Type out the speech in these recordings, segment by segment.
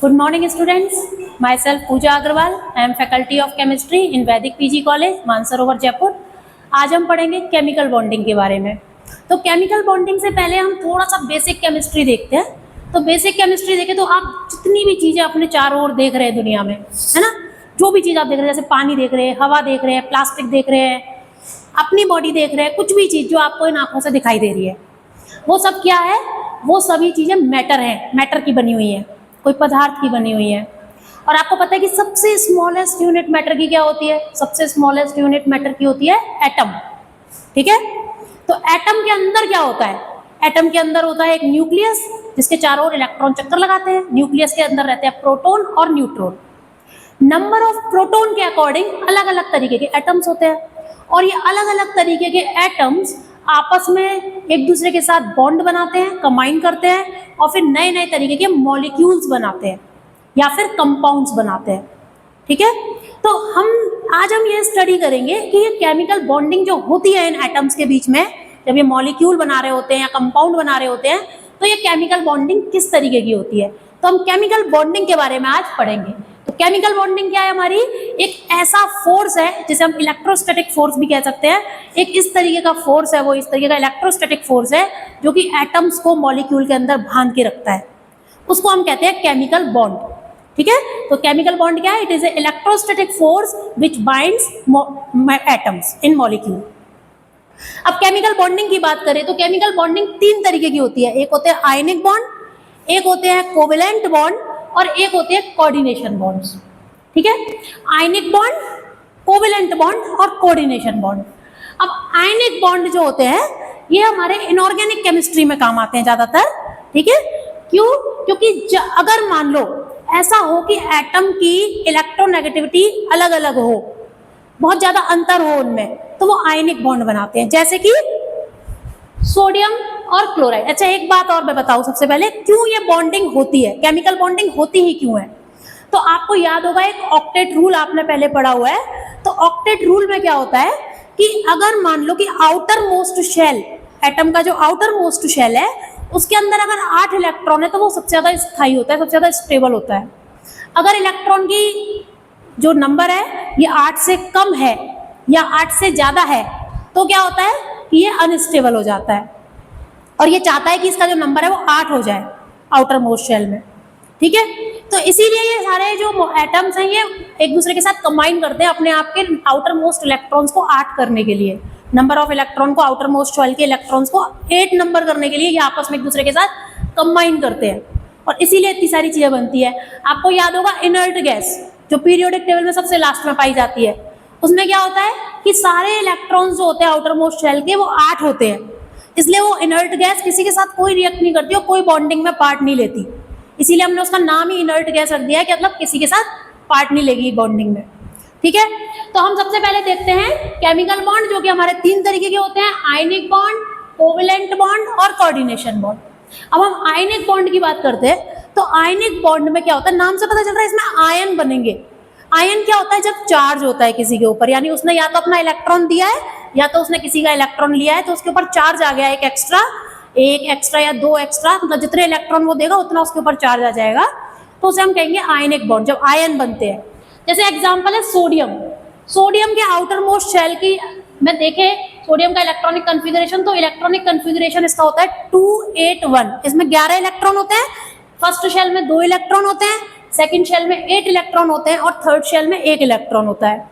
Good morning students, myself Pooja Agarwal, I am faculty of chemistry in Vedic PG College, Mansarovar Jaipur. आज हम पढ़ेंगे chemical bonding के बारे में। तो केमिकल बॉन्डिंग से पहले हम थोड़ा सा बेसिक केमिस्ट्री देखते हैं। तो बेसिक केमिस्ट्री देखें तो आप जितनी भी चीजें अपने चारों ओर देख रहे हैं दुनिया में, है ना, जो भी चीज आप देख रहे हैं, जैसे पानी देख रहे हैं, हवा देख रहे हैं, प्लास्टिक देख रहे हैं, अपनी बॉडी देख रहे हैं, कुछ भी चीज जो आपको इन आंखों से दिखाई दे रही है, वो सब क्या है? वो सभी चीजें मैटर है, मैटर की बनी हुई है, कोई पदार्थ की बनी हुई है। और आपको पता है कि सबसे स्मॉलेस्ट यूनिट मैटर की क्या होती है? सबसे स्मॉलेस्ट यूनिट मैटर की होती है एटम। ठीक है, तो एटम के अंदर क्या होता है? एटम के अंदर होता है एक न्यूक्लियस, जिसके चारों ओर इलेक्ट्रॉन चक्कर लगाते हैं। न्यूक्लियस के अंदर रहते हैं प्रोटॉन और न्यूट्रॉन। नंबर ऑफ प्रोटॉन के अकॉर्डिंग अलग अलग तरीके के एटम्स होते हैं, और ये अलग अलग तरीके के एटम्स आपस में एक दूसरे के साथ बॉन्ड बनाते हैं, कंबाइन करते हैं, और फिर नए नए तरीके के मॉलिक्यूल्स बनाते हैं या फिर कंपाउंड्स बनाते हैं। ठीक है, तो आज हम ये स्टडी करेंगे कि ये केमिकल बॉन्डिंग जो होती है इन एटम्स के बीच में, जब ये मॉलिक्यूल बना रहे होते हैं या कंपाउंड बना रहे होते हैं, तो ये केमिकल बॉन्डिंग किस तरीके की होती है। तो हम केमिकल बॉन्डिंग के बारे में आज पढ़ेंगे। तो केमिकल बॉन्डिंग क्या है? हमारी एक ऐसा फोर्स है जिसे हम इलेक्ट्रोस्टैटिक फोर्स भी कह सकते हैं। एक इस तरीके का फोर्स है, वो इस तरीके का इलेक्ट्रोस्टैटिक फोर्स है जो कि एटम्स को मॉलिक्यूल के अंदर बांध के रखता है, उसको हम कहते हैं केमिकल बॉन्ड। ठीक है, तो केमिकल बॉन्ड क्या है? It is a electrostatic force which binds atoms in molecule. अब केमिकल बॉन्डिंग की बात करें तो केमिकल बॉन्डिंग तीन तरीके की होती है। एक होते हैं आयनिक बॉन्ड, एक होते हैं कोवेलेंट बॉन्ड, और एक होते हैं कोऑर्डिनेशन बॉन्ड्स। ठीक है, आयनिक बॉन्ड, कोवेलेंट बॉन्ड और कोऑर्डिनेशन बॉन्ड। अब आयनिक बॉन्ड जो होते हैं ये हमारे इनऑर्गेनिक केमिस्ट्री में काम आते हैं ज्यादातर। ठीक है, क्यों? क्योंकि अगर मान लो ऐसा हो कि एटम की इलेक्ट्रोनेगेटिविटी अलग अलग हो, बहुत ज्यादा अंतर हो उनमें, तो वो आयनिक बॉन्ड बनाते हैं, जैसे कि सोडियम और क्लोराइड। अच्छा, एक बात और मैं बताऊं सबसे पहले, क्यों ये बॉन्डिंग होती है, केमिकल बॉन्डिंग होती ही क्यों है। तो आपको याद होगा एक ऑक्टेट रूल आपने पहले पढ़ा हुआ है। तो ऑक्टेट रूल में क्या होता है कि अगर मान लो कि आउटर मोस्ट शेल, एटम का जो आउटर मोस्ट शेल है, उसके अंदर अगर 8 इलेक्ट्रॉन है तो वो सबसे ज्यादा स्थायी होता है, सबसे ज्यादा स्टेबल होता है। अगर इलेक्ट्रॉन की जो नंबर है ये 8 से कम है या 8 से ज्यादा है तो क्या होता है कि ये अनस्टेबल हो जाता है, और ये चाहता है कि इसका जो नंबर है वो 8 हो जाए आउटर मोस्ट शेल में। ठीक है, तो इसीलिए ये सारे जो एटम्स हैं ये एक दूसरे के साथ कंबाइन करते हैं अपने आप के आउटर मोस्ट इलेक्ट्रॉन्स को 8 करने के लिए। नंबर ऑफ इलेक्ट्रॉन को, आउटर मोस्ट शेल के इलेक्ट्रॉन्स को 8 नंबर करने के लिए ये आपस में एक दूसरे के साथ कंबाइन करते हैं, और इसीलिए इतनी सारी चीजें बनती है। आपको याद होगा इनर्ट गैस जो पीरियोडिक टेबल में सबसे लास्ट में पाई जाती है, उसमें क्या होता है कि सारे इलेक्ट्रॉन्स जो होते हैं आउटर मोस्ट शेल के वो 8 होते हैं, इसलिए वो इनर्ट गैस किसी के साथ कोई रिएक्ट नहीं करती और कोई बॉन्डिंग में पार्ट नहीं लेती। इसीलिए हमने उसका नाम ही इनर्ट गैस रख दिया है कि मतलब किसी के साथ पार्ट नहीं लेगी बॉन्डिंग में। ठीक है, तो हम सबसे पहले देखते हैं केमिकल बॉन्ड, जो कि हमारे 3 तरीके के होते हैं, आयनिक बॉन्ड, कोवेलेंट बॉन्ड और कोऑर्डिनेशन बॉन्ड। अब हम आयनिक बॉन्ड की बात करते हैं तो आयनिक बॉन्ड में क्या होता है, नाम से पता चल रहा है इसमें आयन बनेंगे। आयन क्या होता है? जब चार्ज होता है किसी के ऊपर, यानी उसने या तो अपना इलेक्ट्रॉन दिया है या तो उसने किसी का इलेक्ट्रॉन लिया है, तो उसके ऊपर चार्ज आ गया, एक एक्स्ट्रा या 2 एक्स्ट्रा, मतलब जितने इलेक्ट्रॉन वो देगा उतना उसके ऊपर चार्ज आ जाएगा, तो उसे हम कहेंगे आयनिक बॉन्ड, जब आयन बनते हैं। जैसे एग्जांपल है सोडियम। सोडियम के आउटर मोस्ट शेल की में देखें सोडियम का इलेक्ट्रॉनिक कन्फिगरेशन, तो इलेक्ट्रॉनिक कन्फिगरेशन इसका होता है 281। इसमें 11 इलेक्ट्रॉन होते हैं, फर्स्ट शेल में 2 इलेक्ट्रॉन होते हैं, सेकंड शेल में 8 इलेक्ट्रॉन होते हैं, और थर्ड शेल में 1 इलेक्ट्रॉन होता है।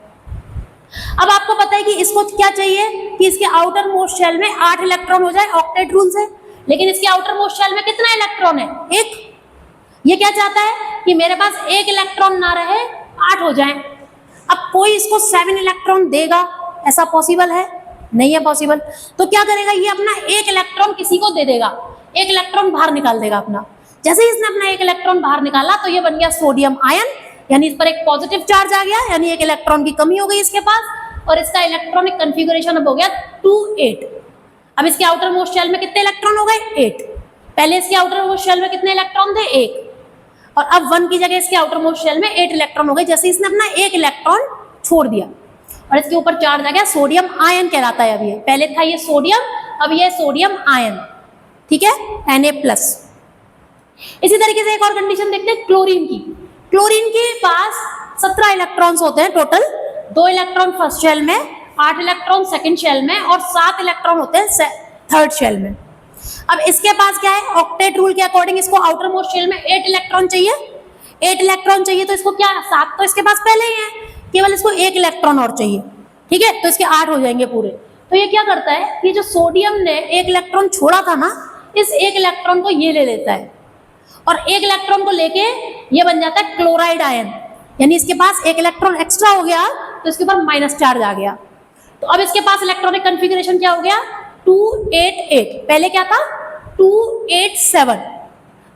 अब आपको पता है कि इसको क्या चाहिए कि इसके आउटर मोस्ट शेल में 8 इलेक्ट्रॉन हो जाए ऑक्टेट रूल से, लेकिन इसके आउटर मोस्ट शेल में कितना इलेक्ट्रॉन है? 1। ये क्या चाहता है कि मेरे पास 1 इलेक्ट्रॉन ना रहे, 8 हो जाए। अब कोई इसको 7 इलेक्ट्रॉन देगा, ऐसा पॉसिबल है? नहीं है पॉसिबल। तो क्या करेगा, ये अपना 1 इलेक्ट्रॉन किसी को दे देगा, 1 इलेक्ट्रॉन बाहर निकाल देगा अपना। जैसे ही इसने अपना 1 इलेक्ट्रॉन बाहर निकाला तो ये बन गया सोडियम आयन, यानी इस पर एक पॉजिटिव चार्ज आ गया, यानी 1 इलेक्ट्रॉन की कमी हो गई इसके पास, और इसका इलेक्ट्रॉनिक कन्फिगरेशन अब हो गया 2-8। अब इसके आउटर मोस्ट शेल में कितने इलेक्ट्रॉन हो गए? 8। पहले इसके आउटर मोस्ट शेल में कितने इलेक्ट्रॉन थे? 1, और अब 1 की जगह इसके आउटर मोस्ट शेल में 8 इलेक्ट्रॉन हो गए, जैसे इसने अपना 1 इलेक्ट्रॉन छोड़ दिया, और इसके ऊपर चार्ज आ गया, सोडियम आयन कहलाता है। अब ये पहले था ये सोडियम, अब ये सोडियम आयन। ठीक है, Na+। इसी तरीके से एक और कंडीशन देखते हैं क्लोरीन की। क्लोरीन के पास 17 इलेक्ट्रॉन्स होते हैं टोटल, 2 इलेक्ट्रॉन फर्स्ट शेल में, 8 इलेक्ट्रॉन सेकंड शेल में और 7 इलेक्ट्रॉन होते हैं थर्ड शेल में। अब इसके पास क्या है, ऑक्टेट रूल के अकॉर्डिंग इसको आउटर मोस्ट शेल में 8 इलेक्ट्रॉन चाहिए, 8 इलेक्ट्रॉन चाहिए, तो इसको क्या 7 तो इसके पास पहले ही है, केवल इसको 1 इलेक्ट्रॉन और चाहिए, ठीक है, तो इसके 8 हो जाएंगे पूरे। तो ये क्या करता है कि जो सोडियम ने 1 इलेक्ट्रॉन छोड़ा था ना, इस 1 इलेक्ट्रॉन को ये ले लेता है और 1 इलेक्ट्रॉन को लेके ये बन जाता है क्लोराइड आयन, यानी इसके पास 1 इलेक्ट्रॉन एक्स्ट्रा हो गया तो इसके ऊपर माइनस चार्ज आ गया। तो अब इसके पास इलेक्ट्रॉनिक कन्फिगरेशन क्या हो गया, 288, पहले क्या था 287,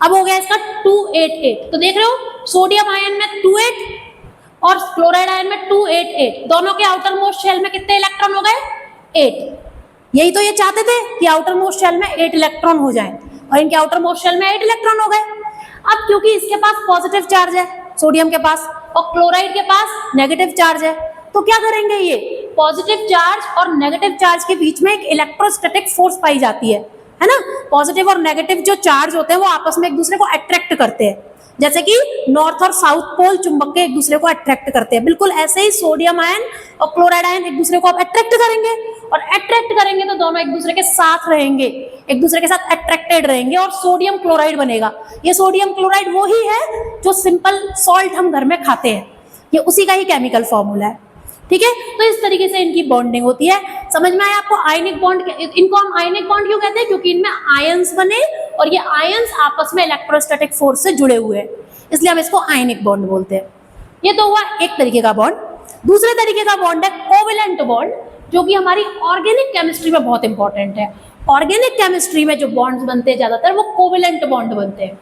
अब हो गया इसका 288। तो देख रहे हो सोडियम आयन में 28 और क्लोराइड आयन में 288, दोनों के आउटर मोस्ट शेल में कितने इलेक्ट्रॉन हो गए, 8। यही तो ये चाहते थे कि आउटर मोस्ट शेल में 8 इलेक्ट्रॉन हो जाएं और इनके आउटर मोस्ट शेल में 8 इलेक्ट्रॉन हो गए। अब क्योंकि इसके पास पॉजिटिव चार्ज है सोडियम के पास और क्लोराइड के पास नेगेटिव चार्ज है, तो क्या करेंगे, ये पॉजिटिव चार्ज और नेगेटिव चार्ज के बीच में एक इलेक्ट्रोस्टैटिक फोर्स पाई जाती है ना। पॉजिटिव और नेगेटिव जो चार्ज होते हैं वो आपस में एक दूसरे को अट्रैक्ट करते हैं, जैसे कि नॉर्थ और साउथ पोल चुंबक के एक दूसरे को अट्रैक्ट करते हैं, बिल्कुल ऐसे ही सोडियम आयन और क्लोराइड आयन एक दूसरे को अब अट्रैक्ट करेंगे, और अट्रैक्ट करेंगे तो दोनों एक दूसरे के साथ रहेंगे, एक दूसरे के साथ अट्रैक्टेड रहेंगे और सोडियम क्लोराइड बनेगा। ये सोडियम क्लोराइड वो ही है जो सिंपल सॉल्ट हम घर में खाते हैं, ये उसी का ही केमिकल फॉर्मूला है, ठीक है। तो इस तरीके से इनकी बॉन्डिंग होती है। समझ में आया आपको आयनिक बॉन्ड, इनको हम आयनिक बॉन्ड क्यों कहते हैं, क्योंकि इनमें आयंस बने और ये आयंस आपस में इलेक्ट्रोस्टैटिक फोर्स से जुड़े हुए हैं, इसलिए हम इसको आयनिक बॉन्ड बोलते हैं। ये तो हुआ एक तरीके का बॉन्ड। दूसरे तरीके का बॉन्ड है कोवेलेंट बॉन्ड, जो कि हमारी ऑर्गेनिक केमिस्ट्री में बहुत इंपॉर्टेंट है। ऑर्गेनिक केमिस्ट्री में जो बॉन्ड्स बनते हैं ज्यादातर वो कोवेलेंट बॉन्ड बनते हैं।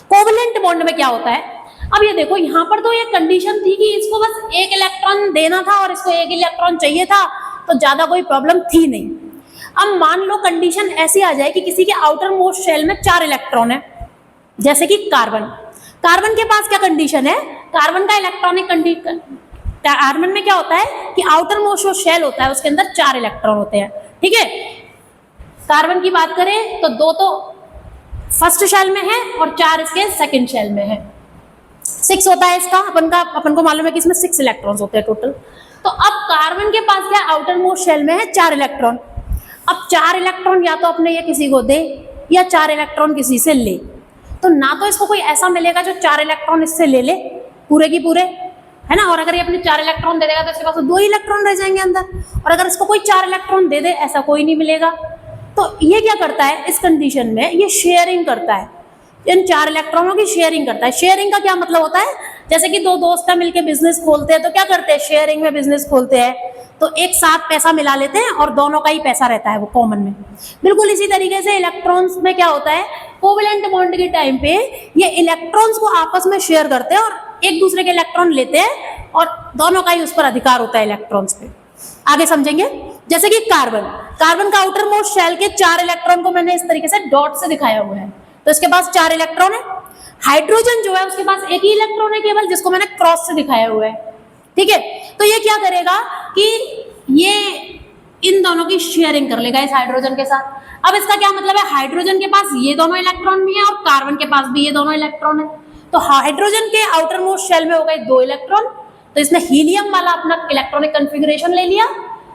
कोवेलेंट बॉन्ड में क्या होता है, अब ये देखो यहाँ पर तो ये कंडीशन थी कि इसको बस 1 इलेक्ट्रॉन देना था और इसको 1 इलेक्ट्रॉन चाहिए था, तो ज्यादा कोई प्रॉब्लम थी नहीं। अब मान लो कंडीशन ऐसी आ जाए कि किसी के आउटर मोस्ट शेल में 4 इलेक्ट्रॉन है, जैसे कि कार्बन। कार्बन के पास क्या कंडीशन है, कार्बन का इलेक्ट्रॉनिक कंडीशन, कार्बन में क्या होता है कि आउटर मोस्ट जो शेल होता है उसके अंदर 4 इलेक्ट्रॉन होते हैं, ठीक है। कार्बन की बात करें तो 2 तो फर्स्ट शेल में है और 4 इसके सेकंड शेल में है। 6 होता है इसका, अपन को मालूम है कि इसमें 6 इलेक्ट्रॉन्स होते हैं टोटल। तो अब कार्बन के पास क्या आउटर मोस्ट शेल में है 4 इलेक्ट्रॉन। अब 4 इलेक्ट्रॉन या तो अपने ये किसी को दे या 4 इलेक्ट्रॉन किसी से ले, तो ना तो इसको कोई ऐसा मिलेगा जो 4 इलेक्ट्रॉन इससे ले ले पूरे की पूरे, है ना, और अगर ये अपने 4 इलेक्ट्रॉन दे देगा तो इसके पास 2 इलेक्ट्रॉन रह जाएंगे अंदर, और अगर इसको कोई 4 इलेक्ट्रॉन दे दे ऐसा कोई नहीं मिलेगा। तो ये क्या करता है इस कंडीशन में, ये शेयरिंग करता है, इन 4 इलेक्ट्रॉनों की शेयरिंग करता है। शेयरिंग का क्या मतलब होता है, जैसे कि 2 दोस्त मिलकर बिजनेस खोलते हैं तो क्या करते हैं, शेयरिंग में बिजनेस खोलते हैं, तो एक साथ पैसा मिला लेते हैं और दोनों का ही पैसा रहता है वो कॉमन में। बिल्कुल इसी तरीके से इलेक्ट्रॉन्स में क्या होता है, कोवेलेंट बॉन्ड के टाइम पे ये इलेक्ट्रॉन्स को आपस में शेयर करते हैं और एक दूसरे के इलेक्ट्रॉन लेते हैं और दोनों का ही उस पर अधिकार होता है इलेक्ट्रॉन्स पे। आगे समझेंगे, जैसे कि कार्बन का आउटर मोस्ट शेल के 4 इलेक्ट्रॉन को मैंने इस तरीके से डॉट से दिखाया हुआ है, तो इसके पास 4 इलेक्ट्रॉन है। हाइड्रोजन जो है उसके पास 1 ही इलेक्ट्रॉन है केवल, जिसको मैंने क्रॉस से दिखाया हुआ है, ठीक है। तो ये क्या करेगा कि ये इन दोनों की शेयरिंग कर लेगा इस हाइड्रोजन के साथ। अब इसका क्या मतलब है, हाइड्रोजन के पास ये दोनों इलेक्ट्रॉन भी है और कार्बन के पास भी ये दोनों इलेक्ट्रॉन है, तो हाइड्रोजन के आउटर मोस्ट शेल में हो गए 2 इलेक्ट्रॉन, तो इसने हीलियम वाला अपना इलेक्ट्रॉनिक कन्फिगरेशन ले लिया।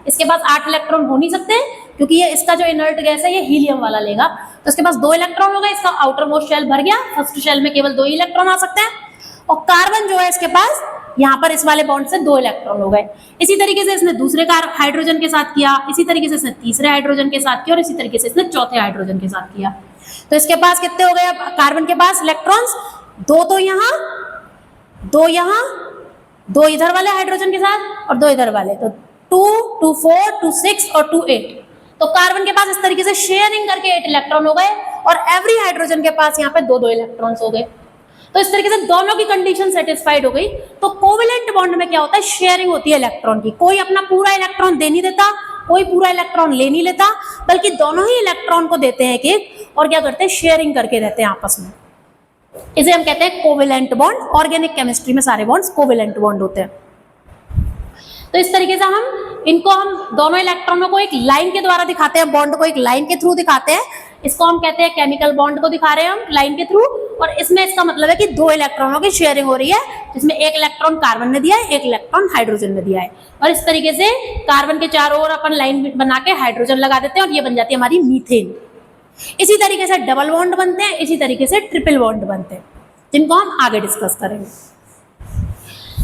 इसके पास 8 इलेक्ट्रॉन हो नहीं सकते क्योंकि ये इसका जो इनर्ट गैस है ये हीलियम वाला लेगा, तो इसके पास 2 इलेक्ट्रॉन हो गए, इसका आउटर मोस्ट शेल भर गया, फर्स्ट शेल में केवल 2 ही इलेक्ट्रॉन आ सकते हैं। और कार्बन जो है इसके पास यहाँ पर इस वाले बॉन्ड से 2 इलेक्ट्रॉन हो गए। इसी तरीके से इसने दूसरे हाइड्रोजन के साथ किया, इसी तरीके से इसने तीसरे हाइड्रोजन के साथ किया और इसी तरीके से इसने चौथे हाइड्रोजन के साथ किया। तो इसके पास कितने हो गए, अब कार्बन के पास इलेक्ट्रॉन्स 2 तो यहाँ, 2 यहाँ, 2 इधर वाले हाइड्रोजन के साथ और 2 इधर वाले, तो 2, 2, 4, 2, 6 और 2, 8। तो कार्बन के पास इस तरीके से शेयरिंग करके 8 इलेक्ट्रॉन हो गए और एवरी हाइड्रोजन के पास यहाँ पे 2-2 इलेक्ट्रॉन्स हो गए। तो इस तरीके से दोनों की कंडीशन सेटिस्फाइड हो गई। तो कोवेलेंट बॉन्ड में क्या होता है, शेयरिंग होती है इलेक्ट्रॉन की, कोई अपना पूरा इलेक्ट्रॉन दे नहीं देता, कोई पूरा इलेक्ट्रॉन ले नहीं लेता, बल्कि दोनों ही इलेक्ट्रॉन को देते हैं एक और क्या करते हैं, शेयरिंग करके रहते हैं आपस में। इसे हम कहते हैं कोवेलेंट बॉन्ड। ऑर्गेनिक केमिस्ट्री में सारे बॉन्ड्स कोवेलेंट बॉन्ड होते हैं। तो इस तरीके से हम दोनों इलेक्ट्रॉनों को एक लाइन के द्वारा दिखाते हैं, बॉन्ड को एक लाइन के थ्रू दिखाते हैं, इसको हम कहते हैं केमिकल बॉन्ड को दिखा रहे हैं हम लाइन के थ्रू, और इसमें इसका मतलब है कि दो इलेक्ट्रॉनों की शेयरिंग हो रही है, जिसमें एक इलेक्ट्रॉन कार्बन ने दिया है, एक इलेक्ट्रॉन हाइड्रोजन ने दिया है, और इस तरीके से कार्बन के चारों ओर अपन लाइन बना के हाइड्रोजन लगा देते हैं और ये बन जाती है हमारी मीथेन। इसी तरीके से डबल बॉन्ड बनते हैं, इसी तरीके से ट्रिपल बॉन्ड बनते हैं, जिनको हम आगे डिस्कस करेंगे।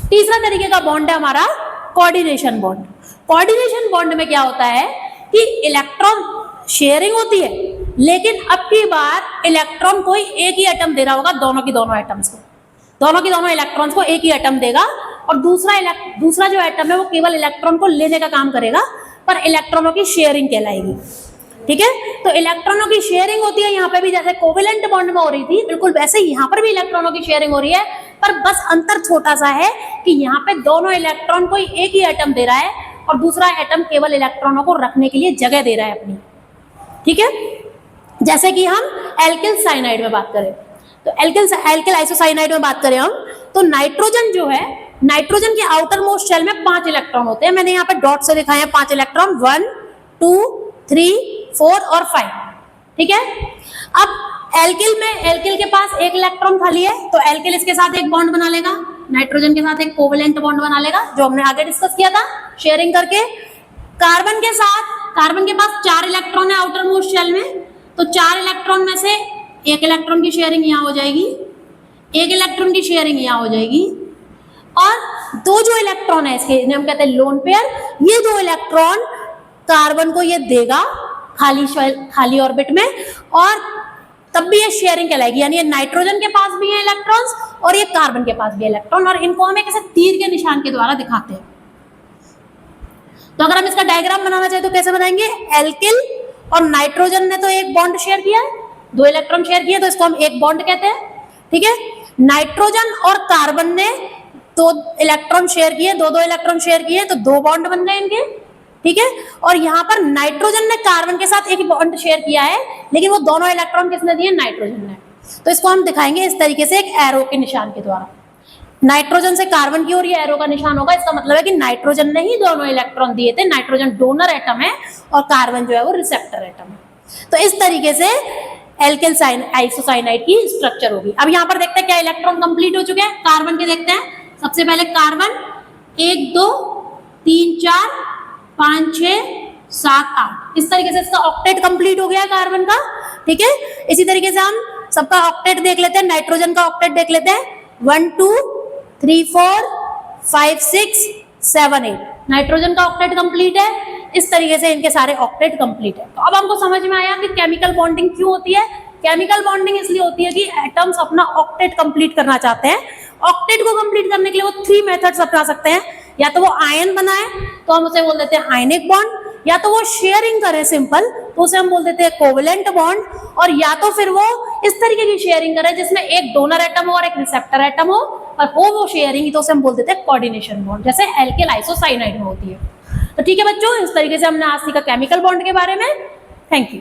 तीसरा तरीके का बॉन्ड है हमारा कोऑर्डिनेशन बॉन्ड। कोऑर्डिनेशन बॉन्ड में क्या होता है कि इलेक्ट्रॉन शेयरिंग होती है, लेकिन अब की बार इलेक्ट्रॉन कोई एक ही एटम दे रहा होगा दोनों की दोनों एटम्स को, दोनों की दोनों इलेक्ट्रॉन्स को एक ही एटम देगा, और दूसरा जो एटम है वो केवल इलेक्ट्रॉन को लेने का काम करेगा, पर इलेक्ट्रॉनों की शेयरिंग कहलाएगी। ठीक है, तो इलेक्ट्रॉनों की शेयरिंग होती है यहाँ पे भी, जैसे कोवेलेंट बॉन्ड में हो रही थी, बिल्कुल वैसे ही यहाँ पर भी इलेक्ट्रॉनों की शेयरिंग हो रही है, पर बस अंतर छोटा सा है कि यहाँ पे दोनों इलेक्ट्रॉन कोई एक ही एटम दे रहा है और दूसरा एटम केवल इलेक्ट्रॉनों को रखने के लिए जगह दे रहा है अपनी। ठीक है, जैसे कि हम एल्किल साइनाइड में बात करें, तो एल्किल आइसोसाइनाइड में बात करें हम, तो नाइट्रोजन जो है, नाइट्रोजन के आउटर मोस्ट शेल में 5 इलेक्ट्रॉन होते हैं, मैंने यहाँ पे डॉट से दिखाए हैं 5 इलेक्ट्रॉन, 1 2 3 4 और 5। ठीक है, अब एल्किल के पास एक इलेक्ट्रॉन खाली है, तो एल्किल इसके साथ एक बॉन्ड बना लेगा, नाइट्रोजन के साथ एक कोवेलेंट बॉन्ड बना लेगा, जो हमने आगे डिस्कस किया था शेयरिंग करके। कार्बन के साथ, कार्बन के पास 4 इलेक्ट्रॉन है आउटर मोस्ट शेल में, तो 4 इलेक्ट्रॉन में से एक इलेक्ट्रॉन की शेयरिंग यहाँ हो जाएगी, एक इलेक्ट्रॉन की शेयरिंग यहाँ हो जाएगी, और दो जो इलेक्ट्रॉन है इसके, हम कहते हैं लोन पेयर, ये 2 इलेक्ट्रॉन कार्बन को ये देगा खाली ऑर्बिट में, और तब भी ये शेयरिंग कहलाएगी, यानी ये नाइट्रोजन के पास भी है इलेक्ट्रॉन्स और ये कार्बन के पास भी है इलेक्ट्रॉन, और इनको हम एक ऐसे तीर के निशान के द्वारा दिखाते हैं। तो अगर हम इसका डायग्राम बनाना चाहे तो कैसे बनाएंगे, एल्किल और नाइट्रोजन ने तो एक बॉन्ड शेयर किया है, 2 इलेक्ट्रॉन शेयर किए, तो इसको हम एक बॉन्ड कहते हैं। ठीक है, नाइट्रोजन और कार्बन ने 2 इलेक्ट्रॉन शेयर किए, 2 इलेक्ट्रॉन शेयर किए, तो 2 बॉन्ड बन गए इनके। ठीक है, और यहाँ पर नाइट्रोजन ने कार्बन के साथ एक बॉन्ड शेयर किया है, लेकिन वो दोनों इलेक्ट्रॉन किसने दिए, नाइट्रोजन ने। तो इसको हम दिखाएंगे इस तरीके से एक एरो के निशान के द्वारा, नाइट्रोजन से कार्बन की ओर ये एरो का निशान होगा, इसका मतलब है कि नाइट्रोजन ने ही दोनों इलेक्ट्रॉन दिए थे, नाइट्रोजन डोनर एटम है और कार्बन जो है वो रिसेप्टर एटम है। तो इस तरीके से एल्किल आइसोसाइनाइड की स्ट्रक्चर होगी। अब यहाँ पर देखते हैं क्या इलेक्ट्रॉन कंप्लीट हो चुके हैं, कार्बन के देखते हैं। सबसे पहले कार्बन 1 2 3 4 5 6 7 8, इस तरीके से इसका ऑक्टेट कंप्लीट हो गया है कार्बन का। ठीक है, इसी तरीके से हम सबका ऑक्टेट देख लेते हैं, नाइट्रोजन का ऑक्टेट देख लेते हैं, 1 2 3 4 5 6 7 8, नाइट्रोजन का ऑक्टेट कंप्लीट है। इस तरीके से इनके सारे ऑक्टेट कंप्लीट है। तो अब हमको समझ में आया कि केमिकल बॉन्डिंग क्यों होती है। केमिकल बॉन्डिंग इसलिए होती है कि एटम्स अपना ऑक्टेट कंप्लीट करना चाहते हैं। ऑक्टेट को कंप्लीट करने के लिए वो 3 मेथड्स अपना सकते हैं, या तो वो आयन बनाए तो हम उसे बोल देते हैं आयनिक बॉन्ड, या तो वो शेयरिंग करे सिंपल तो उसे हम बोल देते हैं कोवेलेंट बॉन्ड, और या तो फिर वो इस तरीके की शेयरिंग करे जिसमें एक डोनर एटम हो और एक रिसेप्टर एटम हो, और वो शेयरिंग तो उसे हम बोल देते हैं कोऑर्डिनेशन बॉन्ड, जैसे एल्किल आइसोसाइनाइड में होती है। तो ठीक है बच्चों, इस तरीके से हमने आज सीखा केमिकल बॉन्ड के बारे में। Thank you.